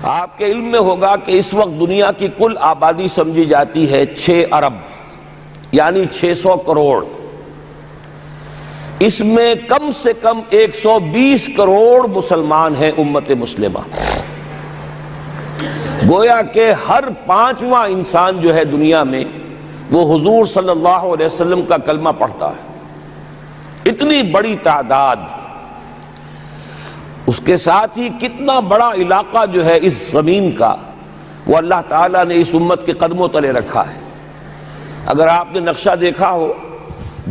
آپ کے علم میں ہوگا کہ اس وقت دنیا کی کل آبادی سمجھی جاتی ہے 6 ارب یعنی 600 کروڑ. اس میں کم سے کم 120 کروڑ مسلمان ہیں امت مسلمہ. گویا کہ ہر 5واں انسان جو ہے دنیا میں وہ حضور صلی اللہ علیہ وسلم کا کلمہ پڑھتا ہے. اتنی بڑی تعداد. اس کے ساتھ ہی کتنا بڑا علاقہ جو ہے اس زمین کا وہ اللہ تعالیٰ نے اس امت کے قدموں تلے رکھا ہے. اگر آپ نے نقشہ دیکھا ہو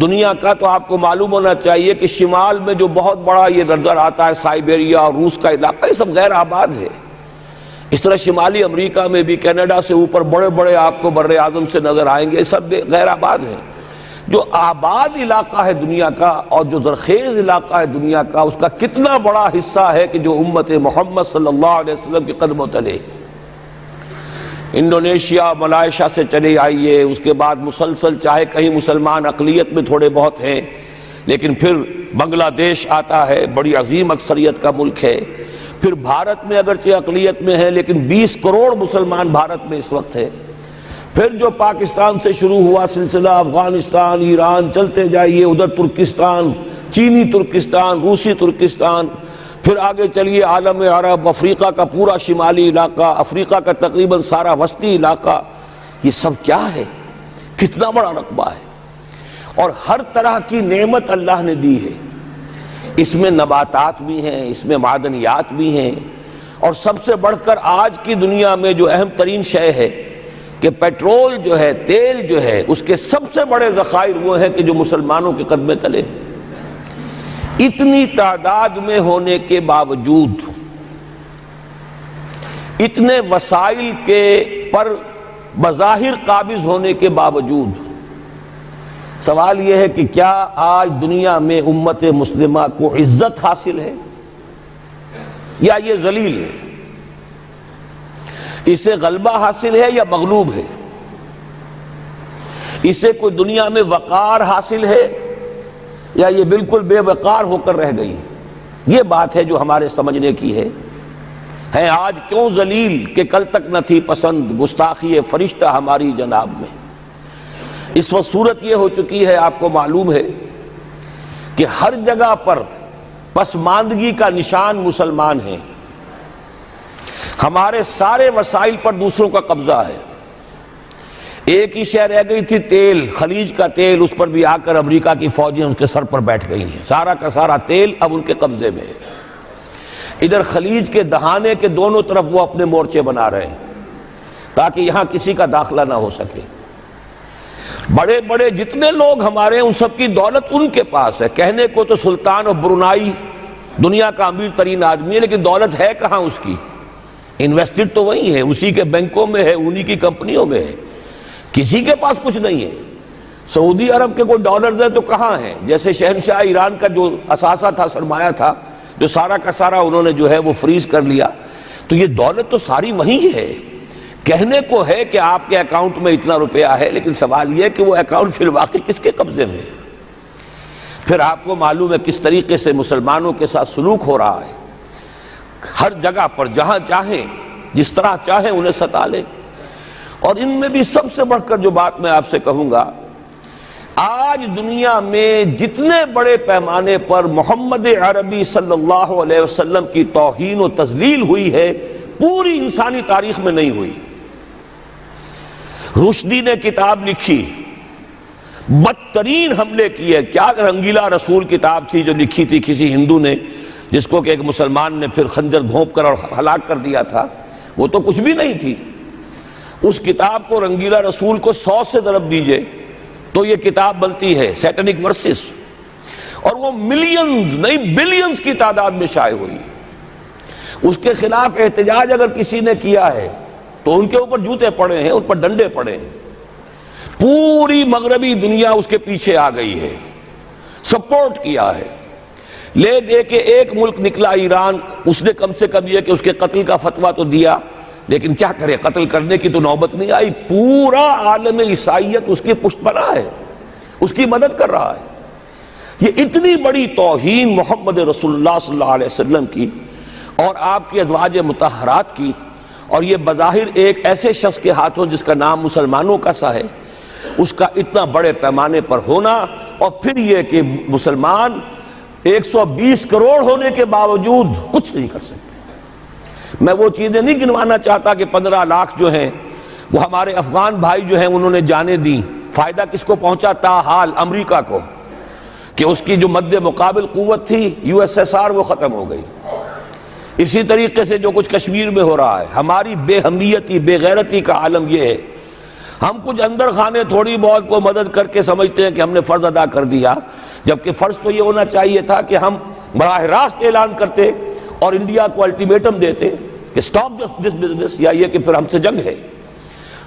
دنیا کا تو آپ کو معلوم ہونا چاہیے کہ شمال میں جو بہت بڑا یہ نظر آتا ہے سائبیریا اور روس کا علاقہ، یہ سب غیر آباد ہے. اس طرح شمالی امریکہ میں بھی کینیڈا سے اوپر بڑے بڑے آپ کو بر اعظم سے نظر آئیں گے، سب غیر آباد ہیں. جو آباد علاقہ ہے دنیا کا اور جو زرخیز علاقہ ہے دنیا کا، اس کا کتنا بڑا حصہ ہے کہ جو امت محمد صلی اللہ علیہ وسلم کے قدموں تلے. انڈونیشیا ملائیشیا سے چلے آئیے، اس کے بعد مسلسل چاہے کہیں مسلمان اقلیت میں تھوڑے بہت ہیں، لیکن پھر بنگلہ دیش آتا ہے، بڑی عظیم اکثریت کا ملک ہے. پھر بھارت میں اگرچہ اقلیت میں ہے لیکن 20 کروڑ مسلمان بھارت میں اس وقت ہے. پھر جو پاکستان سے شروع ہوا سلسلہ، افغانستان، ایران، چلتے جائیے ادھر ترکستان، چینی ترکستان، روسی ترکستان، پھر آگے چلیے عالم عرب، افریقہ کا پورا شمالی علاقہ، افریقہ کا تقریباً سارا وسطی علاقہ. یہ سب کیا ہے؟ کتنا بڑا رقبہ ہے. اور ہر طرح کی نعمت اللہ نے دی ہے. اس میں نباتات بھی ہیں، اس میں معدنیات بھی ہیں، اور سب سے بڑھ کر آج کی دنیا میں جو اہم ترین شے ہے کہ پیٹرول جو ہے، تیل جو ہے، اس کے سب سے بڑے ذخائر وہ ہیں کہ جو مسلمانوں کے قدمے تلے. اتنی تعداد میں ہونے کے باوجود، اتنے وسائل کے پر بظاہر قابض ہونے کے باوجود، سوال یہ ہے کہ کیا آج دنیا میں امت مسلمہ کو عزت حاصل ہے یا یہ ذلیل ہے؟ اسے غلبہ حاصل ہے یا مغلوب ہے؟ اسے کوئی دنیا میں وقار حاصل ہے یا یہ بالکل بے وقار ہو کر رہ گئی؟ یہ بات ہے جو ہمارے سمجھنے کی ہے. آج کیوں ذلیل کہ کل تک نہ تھی پسند گستاخی فرشتہ ہماری جناب میں. اس وقت صورت یہ ہو چکی ہے، آپ کو معلوم ہے کہ ہر جگہ پر پسماندگی کا نشان مسلمان ہیں. ہمارے سارے وسائل پر دوسروں کا قبضہ ہے. ایک ہی شے رہ گئی تھی، تیل، خلیج کا تیل، اس پر بھی آ کر امریکہ کی فوجیں اس کے سر پر بیٹھ گئی ہیں. سارا کا سارا تیل اب ان کے قبضے میں ہے. ادھر خلیج کے دہانے کے دونوں طرف وہ اپنے مورچے بنا رہے ہیں تاکہ یہاں کسی کا داخلہ نہ ہو سکے. بڑے بڑے جتنے لوگ ہمارے ہیں ان سب کی دولت ان کے پاس ہے. کہنے کو تو سلطان و برونائی دنیا کا امیر ترین آدمی ہے، لیکن دولت ہے کہاں اس کی؟ انویسٹڈ تو وہی ہے، اسی کے بینکوں میں ہے، انہی کی کمپنیوں میں ہے. کسی کے پاس کچھ نہیں ہے. سعودی عرب کے کوئی ڈالرز ہیں تو کہاں ہیں؟ جیسے شہنشاہ ایران کا جو اثاثہ تھا، سرمایہ تھا، جو سارا کا سارا انہوں نے جو ہے وہ فریز کر لیا. تو یہ دولت تو ساری وہی ہے. کہنے کو ہے کہ آپ کے اکاؤنٹ میں اتنا روپیہ ہے، لیکن سوال یہ ہے کہ وہ اکاؤنٹ فی الواقع کس کے قبضے میں ہے؟ پھر آپ کو معلوم ہے کس طریقے سے مسلمانوں کے ساتھ سلوک ہو رہا ہے. ہر جگہ پر جہاں چاہیں، جس طرح چاہیں انہیں ستا لیں. اور ان میں بھی سب سے بڑھ کر جو بات میں آپ سے کہوں گا، آج دنیا میں جتنے بڑے پیمانے پر محمد عربی صلی اللہ علیہ وسلم کی توہین و تذلیل ہوئی ہے، پوری انسانی تاریخ میں نہیں ہوئی. رشدی نے کتاب لکھی، بدترین حملے کیے. کیا رنگیلا رسول کتاب تھی جو لکھی تھی کسی ہندو نے، جس کو کہ ایک مسلمان نے پھر خنجر گھونپ کر اور ہلاک کر دیا تھا. وہ تو کچھ بھی نہیں تھی. اس کتاب کو رنگیلا رسول کو 100 سے ضرب دیجئے تو یہ کتاب بنتی ہے سیٹنک ورسز، اور وہ ملینز نہیں بلینز کی تعداد میں شائع ہوئی. اس کے خلاف احتجاج اگر کسی نے کیا ہے تو ان کے اوپر جوتے پڑے ہیں، ان پر ڈنڈے پڑے ہیں. پوری مغربی دنیا اس کے پیچھے آ گئی ہے، سپورٹ کیا ہے. لے دے کے ایک ملک نکلا ایران، اس نے کم سے کم یہ کہ اس کے قتل کا فتویٰ تو دیا، لیکن کیا کرے، قتل کرنے کی تو نوبت نہیں آئی. پورا عالم عیسائیت اس کی پشت پناہ ہے، اس کی مدد کر رہا ہے. یہ اتنی بڑی توہین محمد رسول اللہ صلی اللہ علیہ وسلم کی اور آپ کی ازواج مطہرات کی اور یہ بظاہر ایک ایسے شخص کے ہاتھوں جس کا نام مسلمانوں کا سا ہے، اس کا اتنا بڑے پیمانے پر ہونا، اور پھر یہ کہ مسلمان 120 کروڑ ہونے کے باوجود کچھ نہیں کر سکتے۔ میں وہ چیزیں نہیں گنوانا چاہتا کہ 15 لاکھ جو ہیں وہ ہمارے افغان بھائی جو ہیں انہوں نے جانیں دیں، فائدہ کس کو پہنچا؟ تاحال امریکہ کو، کہ اس کی جو مد مقابل قوت تھی USSR وہ ختم ہو گئی۔ اسی طریقے سے جو کچھ کشمیر میں ہو رہا ہے، ہماری بے ہمیتی بے غیرتی کا عالم یہ ہے، ہم کچھ اندر خانے تھوڑی بہت کو مدد کر کے سمجھتے ہیں کہ ہم نے فرض ادا کر دیا، جبکہ فرض تو یہ ہونا چاہیے تھا کہ ہم براہ راست اعلان کرتے اور انڈیا کو الٹیمیٹم دیتے کہ سٹاپ دس بزنس، یا یہ کہ پھر ہم سے جنگ ہے۔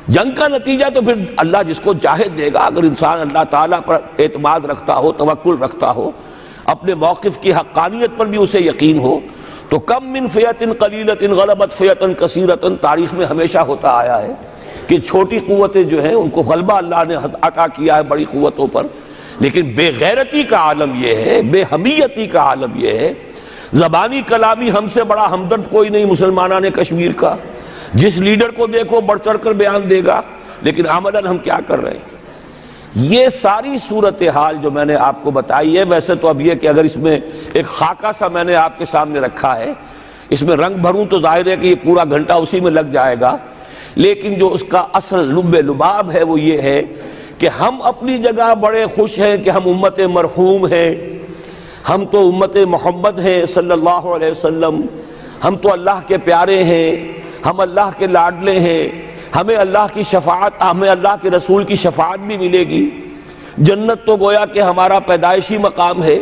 جنگ کا نتیجہ تو پھر اللہ جس کو چاہے دے گا، اگر انسان اللہ تعالیٰ پر اعتماد رکھتا ہو، توکل رکھتا ہو، اپنے موقف کی حقانیت پر بھی اسے یقین ہو، تو کم من فیۃ قلیلۃ غلبت فیۃ کثیرۃ، تاریخ میں ہمیشہ ہوتا آیا ہے کہ چھوٹی قوتیں جو ہیں ان کو غلبہ اللہ نے عطا کیا ہے بڑی قوتوں پر، لیکن بے غیرتی کا عالم یہ ہے، بے حمیتی کا عالم یہ ہے، زبانی کلامی ہم سے بڑا ہمدرد کوئی نہیں مسلمانان کشمیر کا، جس لیڈر کو دیکھو بڑھ چڑھ کر بیان دے گا، لیکن عملاً ہم کیا کر رہے ہیں؟ یہ ساری صورتحال جو میں نے آپ کو بتائی ہے، ویسے تو اب یہ کہ اگر اس میں ایک خاکہ سا میں نے آپ کے سامنے رکھا ہے، اس میں رنگ بھروں تو ظاہر ہے کہ یہ پورا گھنٹہ اسی میں لگ جائے گا، لیکن جو اس کا اصل لب لباب ہے وہ یہ ہے کہ ہم اپنی جگہ بڑے خوش ہیں کہ ہم امت مرحوم ہیں، ہم تو امت محمد ہیں صلی اللہ علیہ وسلم، ہم تو اللہ کے پیارے ہیں، ہم اللہ کے لاڈلے ہیں، ہمیں اللہ کی شفاعت، ہمیں اللہ کے رسول کی شفاعت بھی ملے گی، جنت تو گویا کہ ہمارا پیدائشی مقام ہے۔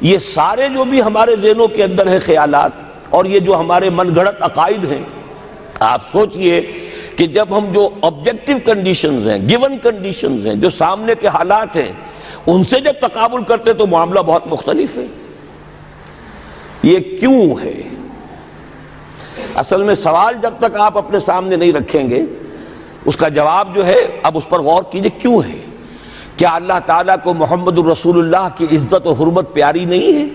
یہ سارے جو بھی ہمارے ذہنوں کے اندر ہیں خیالات، اور یہ جو ہمارے من گھڑت عقائد ہیں، آپ سوچئے کہ جب ہم جو آبجیکٹیو کنڈیشنز ہیں، گیون کنڈیشنز ہیں، جو سامنے کے حالات ہیں، ان سے جب تقابل کرتے تو معاملہ بہت مختلف ہے۔ یہ کیوں ہے؟ اصل میں سوال جب تک آپ اپنے سامنے نہیں رکھیں گے، اس کا جواب جو ہے اب اس پر غور کیجئے، کیوں ہے؟ کیا اللہ تعالیٰ کو محمد الرسول اللہ کی عزت و حرمت پیاری نہیں ہے؟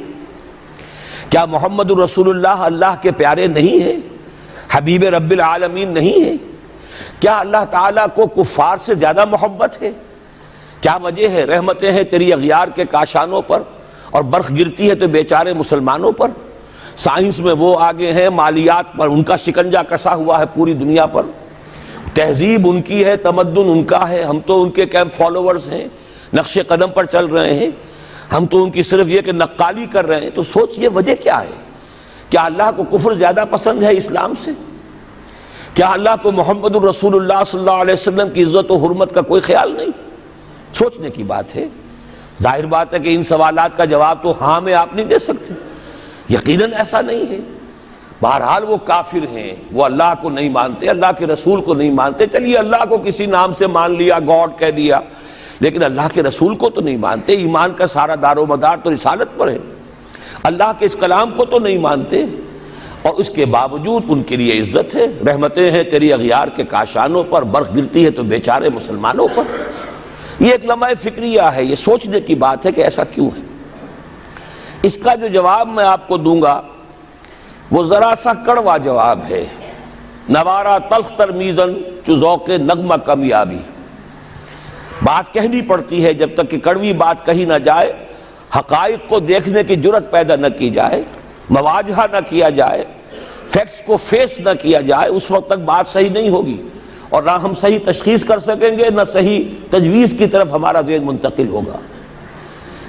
کیا محمد الرسول اللہ اللہ کے پیارے نہیں ہیں؟ حبیب رب العالمین نہیں ہے؟ کیا اللہ تعالیٰ کو کفار سے زیادہ محبت ہے؟ کیا وجہ ہے؟ رحمتیں ہیں تیری اغیار کے کاشانوں پر، اور برف گرتی ہے تو بیچارے مسلمانوں پر۔ سائنس میں وہ آگے ہیں، مالیات پر ان کا شکنجہ کسا ہوا ہے پوری دنیا پر، تہذیب ان کی ہے، تمدن ان کا ہے، ہم تو ان کے کیمپ فالوورز ہیں، نقش قدم پر چل رہے ہیں، ہم تو ان کی صرف یہ کہ نقالی کر رہے ہیں۔ تو سوچئے وجہ کیا ہے؟ کیا اللہ کو کفر زیادہ پسند ہے اسلام سے؟ کیا اللہ کو محمد الرسول اللہ صلی اللہ علیہ وسلم کی عزت و حرمت کا کوئی خیال نہیں؟ سوچنے کی بات ہے۔ ظاہر بات ہے کہ ان سوالات کا جواب تو ہاں میں آپ نہیں دے سکتے، یقیناً ایسا نہیں ہے۔ بہرحال وہ کافر ہیں، وہ اللہ کو نہیں مانتے، اللہ کے رسول کو نہیں مانتے، چلیے اللہ کو کسی نام سے مان لیا، گاڈ کہہ دیا، لیکن اللہ کے رسول کو تو نہیں مانتے۔ ایمان کا سارا دار و مدار تو رسالت پر ہے، اللہ کے اس کلام کو تو نہیں مانتے، اور اس کے باوجود ان کے لیے عزت ہے۔ رحمتیں ہیں تیری اغیار کے کاشانوں پر، برف گرتی ہے تو بیچارے مسلمانوں پر۔ یہ ایک لمحہ فکریہ ہے، یہ سوچنے کی بات ہے کہ ایسا کیوں ہے۔ اس کا جو جواب میں آپ کو دوں گا وہ ذرا سا کڑوا جواب ہے۔ نوارا تلخ ترمیزن چو ذوق نغمہ کمیابی، بات کہنی پڑتی ہے جب تک کہ کڑوی بات کہی نہ جائے، حقائق کو دیکھنے کی جرت پیدا نہ کی جائے، مواجہہ نہ کیا جائے، فیکٹس کو فیس نہ کیا جائے، اس وقت تک بات صحیح نہیں ہوگی، اور نہ ہم صحیح تشخیص کر سکیں گے، نہ صحیح تجویز کی طرف ہمارا ذہن منتقل ہوگا۔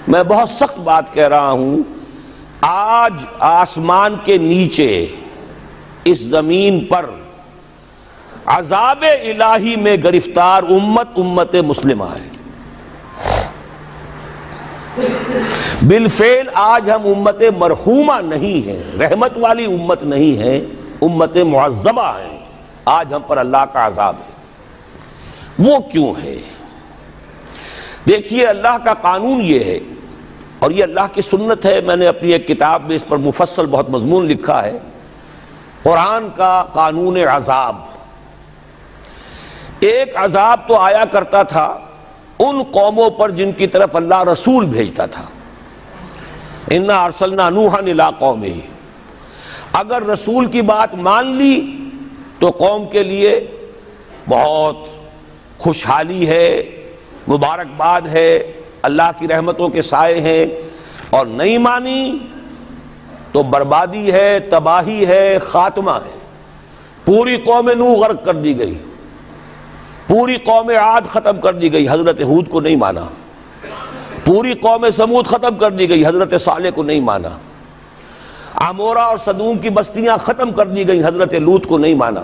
میں بہت سخت بات کہہ رہا ہوں، آج آسمان کے نیچے اس زمین پر عذاب الہی میں گرفتار امت مسلمہ ہے۔ بالفعل آج ہم امت مرحومہ نہیں ہیں، رحمت والی امت نہیں ہے، امت معذبہ ہیں، آج ہم پر اللہ کا عذاب ہے۔ وہ کیوں ہے؟ دیکھیے اللہ کا قانون یہ ہے، اور یہ اللہ کی سنت ہے، میں نے اپنی ایک کتاب میں اس پر مفصل بہت مضمون لکھا ہے، قرآن کا قانون عذاب۔ ایک عذاب تو آیا کرتا تھا ان قوموں پر جن کی طرف اللہ رسول بھیجتا تھا، اِنَّا أَرْسَلْنَا نُوحًا إِلَىٰ قَوْمِهِ، اگر رسول کی بات مان لی تو قوم کے لیے بہت خوشحالی ہے، مبارکباد ہے، اللہ کی رحمتوں کے سائے ہیں، اور نہیں مانی تو بربادی ہے، تباہی ہے، خاتمہ ہے۔ پوری قوم نوح غرق کر دی گئی، پوری قوم عاد ختم کر دی گئی، حضرت ہود کو نہیں مانا۔ پوری قوم سمود ختم کر دی گئی، حضرت صالح کو نہیں مانا۔ عمورہ اور صدوم کی بستیاں ختم کر دی گئی، حضرت لوط کو نہیں مانا۔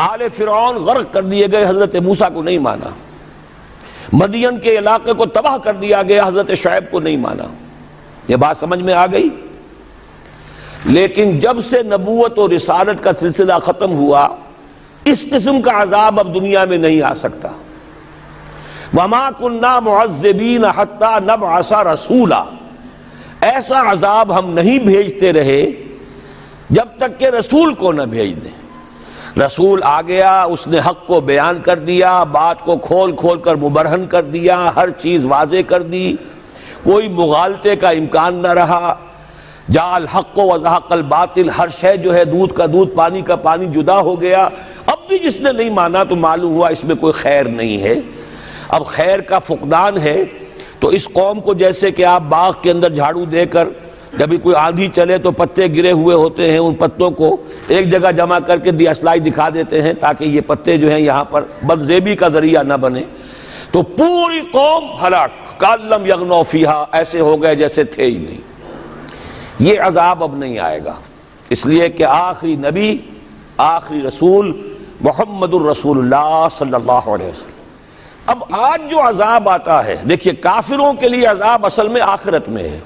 آل فرعون غرق کر دیے گئے، حضرت موسیٰ کو نہیں مانا۔ مدین کے علاقے کو تباہ کر دیا گیا، حضرت شعیب کو نہیں مانا۔ یہ بات سمجھ میں آ گئی؟ لیکن جب سے نبوت اور رسالت کا سلسلہ ختم ہوا، اس قسم کا عذاب اب دنیا میں نہیں آ سکتا۔ وَمَا كُنَّا مُعَذِّبِينَ حَتَّى نَبْعَثَ رَسُولًا، ایسا عذاب ہم نہیں بھیجتے رہے جب تک کہ رسول کو نہ بھیج دیں۔ رسول آ گیا، اس نے حق کو بیان کر دیا، بات کو کھول کھول کر مبرہن کر دیا، ہر چیز واضح کر دی، کوئی مغالطے کا امکان نہ رہا۔ جاء الحق وزهق الباطل، ہر شے جو ہے دودھ کا دودھ، پانی کا پانی جدا ہو گیا۔ اب بھی جس نے نہیں مانا تو معلوم ہوا اس میں کوئی خیر نہیں ہے، اب خیر کا فقدان ہے۔ تو اس قوم کو جیسے کہ آپ باغ کے اندر جھاڑو دے کر جب کوئی آندھی چلے تو پتے گرے ہوئے ہوتے ہیں، ان پتوں کو ایک جگہ جمع کر کے دیاسلائی دکھا دیتے ہیں تاکہ یہ پتے جو ہیں یہاں پر بدزیبی کا ذریعہ نہ بنے، تو پوری قوم ہلاک، کأن لم یغنوا فیہا، ایسے ہو گئے جیسے تھے ہی نہیں۔ یہ عذاب اب نہیں آئے گا، اس لیے کہ آخری نبی، آخری رسول محمد الرسول اللہ صلی اللہ علیہ وسلم۔ اب آج جو عذاب آتا ہے، دیکھیے کافروں کے لیے عذاب اصل میں آخرت میں ہے۔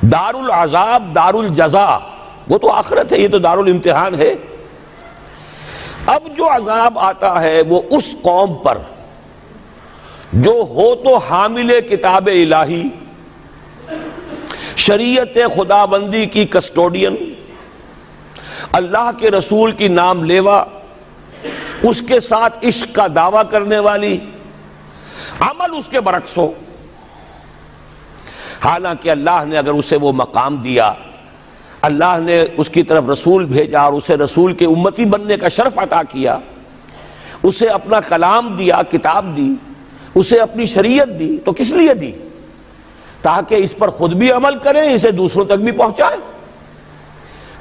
دار العذاب، دار الجزا، وہ تو آخرت ہے، یہ تو دار الامتحان ہے۔ اب جو عذاب آتا ہے وہ اس قوم پر جو ہو تو حامل کتاب الہی، شریعت خداوندی کی کسٹوڈین، اللہ کے رسول کی نام لیوا، اس کے ساتھ عشق کا دعویٰ کرنے والی، عمل اس کے برعکس ہو۔ حالانکہ اللہ نے اگر اسے وہ مقام دیا، اللہ نے اس کی طرف رسول بھیجا اور اسے رسول کے امتی بننے کا شرف عطا کیا، اسے اپنا کلام دیا، کتاب دی، اسے اپنی شریعت دی، تو کس لیے دی؟ تاکہ اس پر خود بھی عمل کریں، اسے دوسروں تک بھی پہنچائیں۔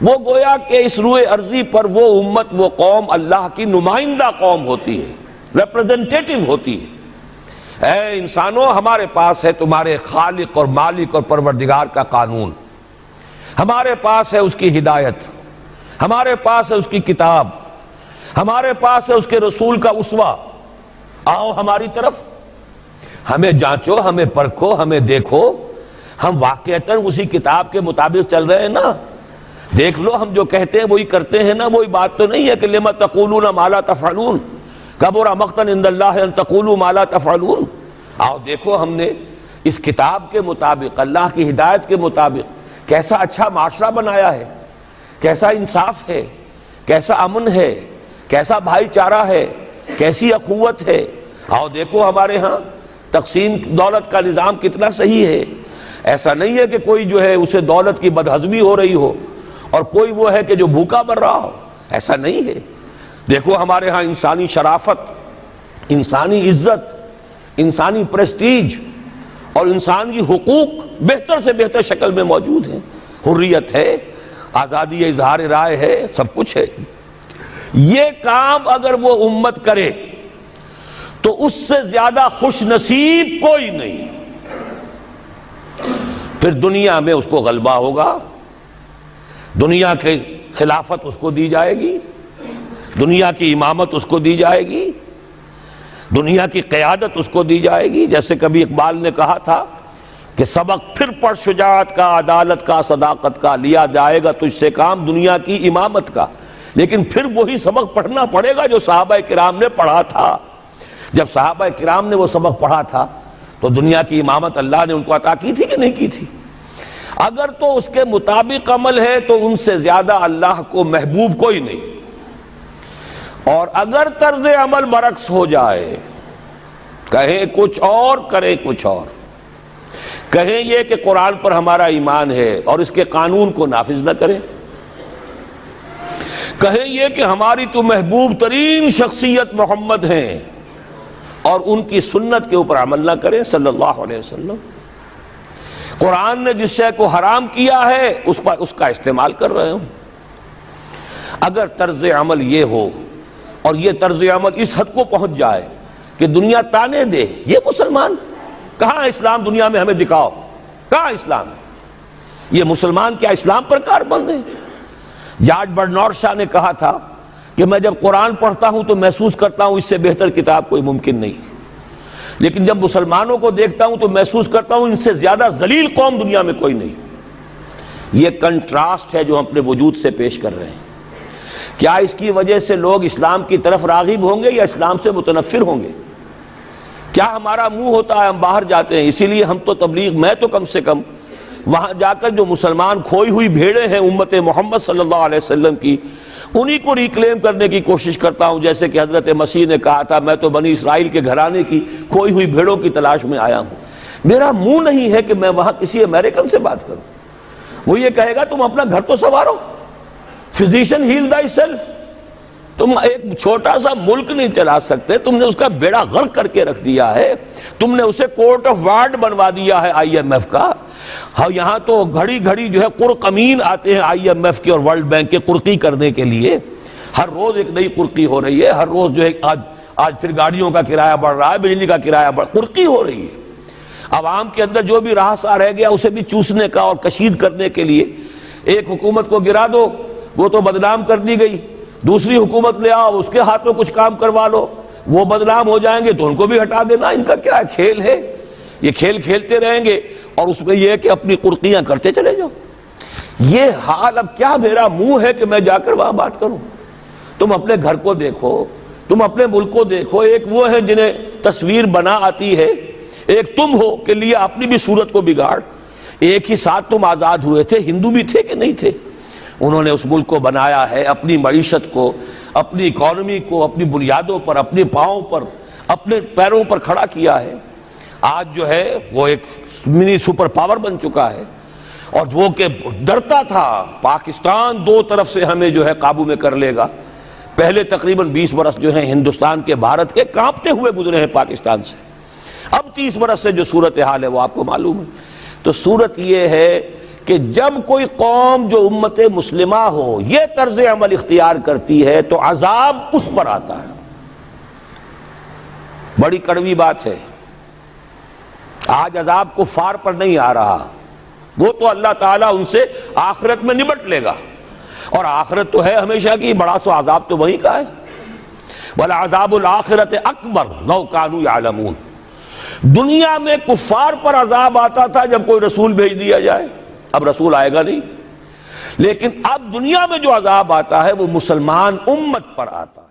وہ گویا کہ اس روئے ارضی پر وہ امت، وہ قوم اللہ کی نمائندہ قوم ہوتی ہے، ریپرزنٹیٹو ہوتی ہے۔ اے انسانوں، ہمارے پاس ہے تمہارے خالق اور مالک اور پروردگار کا قانون، ہمارے پاس ہے اس کی ہدایت، ہمارے پاس ہے اس کی کتاب، ہمارے پاس ہے اس کے رسول کا اسوہ۔ آؤ ہماری طرف، ہمیں جانچو، ہمیں پرکھو، ہمیں دیکھو، ہم واقعتاً اسی کتاب کے مطابق چل رہے ہیں نا؟ دیکھ لو ہم جو کہتے ہیں وہی کرتے ہیں نا؟ وہی بات تو نہیں ہے کہ لما تقولون ما لا تفعلون، کبر مقتا عند اللہ ان تقولوا ما لا تفعلون۔ آؤ دیکھو ہم نے اس کتاب کے مطابق، اللہ کی ہدایت کے مطابق کیسا اچھا معاشرہ بنایا ہے، کیسا انصاف ہے، کیسا امن ہے، کیسا بھائی چارہ ہے، کیسی اخوت ہے۔ آؤ دیکھو ہمارے ہاں تقسیم دولت کا نظام کتنا صحیح ہے۔ ایسا نہیں ہے کہ کوئی جو ہے اسے دولت کی بدہضمی ہو رہی ہو اور کوئی وہ ہے کہ جو بھوکا مر رہا ہو، ایسا نہیں ہے۔ دیکھو ہمارے ہاں انسانی شرافت، انسانی عزت، انسانی پریسٹیج اور انسانی حقوق بہتر سے بہتر شکل میں موجود ہیں، حریت ہے، آزادی اظہار رائے ہے، سب کچھ ہے۔ یہ کام اگر وہ امت کرے تو اس سے زیادہ خوش نصیب کوئی نہیں۔ پھر دنیا میں اس کو غلبہ ہوگا، دنیا کی خلافت اس کو دی جائے گی، دنیا کی امامت اس کو دی جائے گی، دنیا کی قیادت اس کو دی جائے گی۔ جیسے کبھی اقبال نے کہا تھا کہ سبق پھر پڑھ شجاعت کا، عدالت کا، صداقت کا، لیا جائے گا تجھ سے کام دنیا کی امامت کا۔ لیکن پھر وہی سبق پڑھنا پڑے گا جو صحابہ کرام نے پڑھا تھا۔ جب صحابہ کرام نے وہ سبق پڑھا تھا تو دنیا کی امامت اللہ نے ان کو عطا کی تھی کہ نہیں کی تھی؟ اگر تو اس کے مطابق عمل ہے تو ان سے زیادہ اللہ کو محبوب کوئی نہیں، اور اگر طرز عمل برعکس ہو جائے، کہیں کچھ اور کرے کچھ اور، کہیں یہ کہ قرآن پر ہمارا ایمان ہے اور اس کے قانون کو نافذ نہ کرے، کہیں یہ کہ ہماری تو محبوب ترین شخصیت محمد ہیں اور ان کی سنت کے اوپر عمل نہ کریں صلی اللہ علیہ وسلم. قرآن نے جس شے کو حرام کیا ہے اس کا استعمال کر رہے ہوں. اگر طرز عمل یہ ہو اور یہ طرز عمل اس حد کو پہنچ جائے کہ دنیا تانے دے یہ مسلمان کہاں اسلام دنیا میں ہمیں دکھاؤ, کہاں اسلام ہے؟ یہ مسلمان کیا اسلام پر کاربند ہے؟ جارج برنارڈ شاہ نے کہا تھا کہ میں جب قرآن پڑھتا ہوں تو محسوس کرتا ہوں اس سے بہتر کتاب کوئی ممکن نہیں, لیکن جب مسلمانوں کو دیکھتا ہوں تو محسوس کرتا ہوں ان سے زیادہ ذلیل قوم دنیا میں کوئی نہیں. یہ کنٹراسٹ ہے جو ہم اپنے وجود سے پیش کر رہے ہیں. کیا اس کی وجہ سے لوگ اسلام کی طرف راغب ہوں گے یا اسلام سے متنفر ہوں گے؟ کیا ہمارا منہ ہوتا ہے ہم باہر جاتے ہیں؟ اسی لیے ہم تو تبلیغ, میں تو کم سے کم وہاں جا کر جو مسلمان کھوئی ہوئی بھیڑیں ہیں امت محمد صلی اللہ علیہ وسلم کی, انہی کو ریکلیم کرنے کی کوشش کرتا ہوں. جیسے کہ حضرت مسیح نے کہا تھا میں تو بنی اسرائیل کے گھرانے کی کھوئی ہوئی بھیڑوں کی تلاش میں آیا ہوں. میرا منہ نہیں ہے کہ میں وہاں کسی امریکن سے بات کروں. وہ یہ کہے گا تم اپنا گھر تو سنوارو, فزیشن ہیل تھائی سیلف. تم ایک چھوٹا سا ملک نہیں چلا سکتے, تم نے اس کا بیڑا غرق کر کے رکھ دیا ہے. تم نے اسے کورٹ آف وارڈ بنوا دیا ہے IMF کا. ہاں یہاں تو گھڑی گھڑی جو ہے قرقمین آتے ہیں IMF کے اور ورلڈ بینک کے قرقی کرنے کے لیے. ہر روز ایک نئی قرقی ہو رہی ہے, ہر روز جو ہے آج پھر گاڑیوں کا کرایہ بڑھ رہا ہے, بجلی کا کرایہ قرقی ہو رہی ہے. عوام کے اندر جو بھی راہ رہ گیا اسے بھی چوسنے کا اور کشید کرنے کے لیے. ایک حکومت کو گرا دو وہ تو بدنام کر دی گئی, دوسری حکومت لے آؤ اس کے ہاتھ میں کچھ کام کروا لو, وہ بدنام ہو جائیں گے تو ان کو بھی ہٹا دینا. ان کا کیا کھیل ہے؟ یہ کھیل کھیلتے رہیں گے اور اس میں یہ ہے کہ اپنی قرقیاں کرتے چلے جاؤ. یہ حال اب کیا میرا منہ ہے کہ میں جا کر وہاں بات کروں؟ تم اپنے گھر کو دیکھو, تم اپنے ملک کو دیکھو. ایک وہ ہے جنہیں تصویر بنا آتی ہے, ایک تم ہو کہ لیے اپنی بھی صورت کو بگاڑ. ایک ہی ساتھ تم آزاد ہوئے تھے, ہندو بھی تھے کہ نہیں تھے. انہوں نے اس ملک کو بنایا ہے, اپنی معیشت کو, اپنی اکانومی کو اپنی بنیادوں پر, اپنے پاؤں پر, اپنے پیروں پر کھڑا کیا ہے. آج جو ہے وہ ایک منی سپر پاور بن چکا ہے. اور وہ کہ ڈرتا تھا پاکستان دو طرف سے ہمیں جو ہے قابو میں کر لے گا. پہلے تقریباً 20 برس جو ہیں ہندوستان کے, بھارت کے کانپتے ہوئے گزرے ہیں پاکستان سے. اب 30 برس سے جو صورتحال ہے وہ آپ کو معلوم ہے. تو صورت یہ ہے کہ جب کوئی قوم جو امت مسلمہ ہو یہ طرز عمل اختیار کرتی ہے تو عذاب اس پر آتا ہے. بڑی کڑوی بات ہے. آج عذاب کفار پر نہیں آ رہا, وہ تو اللہ تعالیٰ ان سے آخرت میں نبٹ لے گا, اور آخرت تو ہے ہمیشہ کی, بڑا سو عذاب تو وہی کا ہے. وَلَعَذَابُ الْآخِرَةِ أَكْبَرُ لَوْ كَانُوا يَعْلَمُونَ. دنیا میں کفار پر عذاب آتا تھا جب کوئی رسول بھیج دیا جائے, اب رسول آئے گا نہیں, لیکن اب دنیا میں جو عذاب آتا ہے وہ مسلمان امت پر آتا ہے.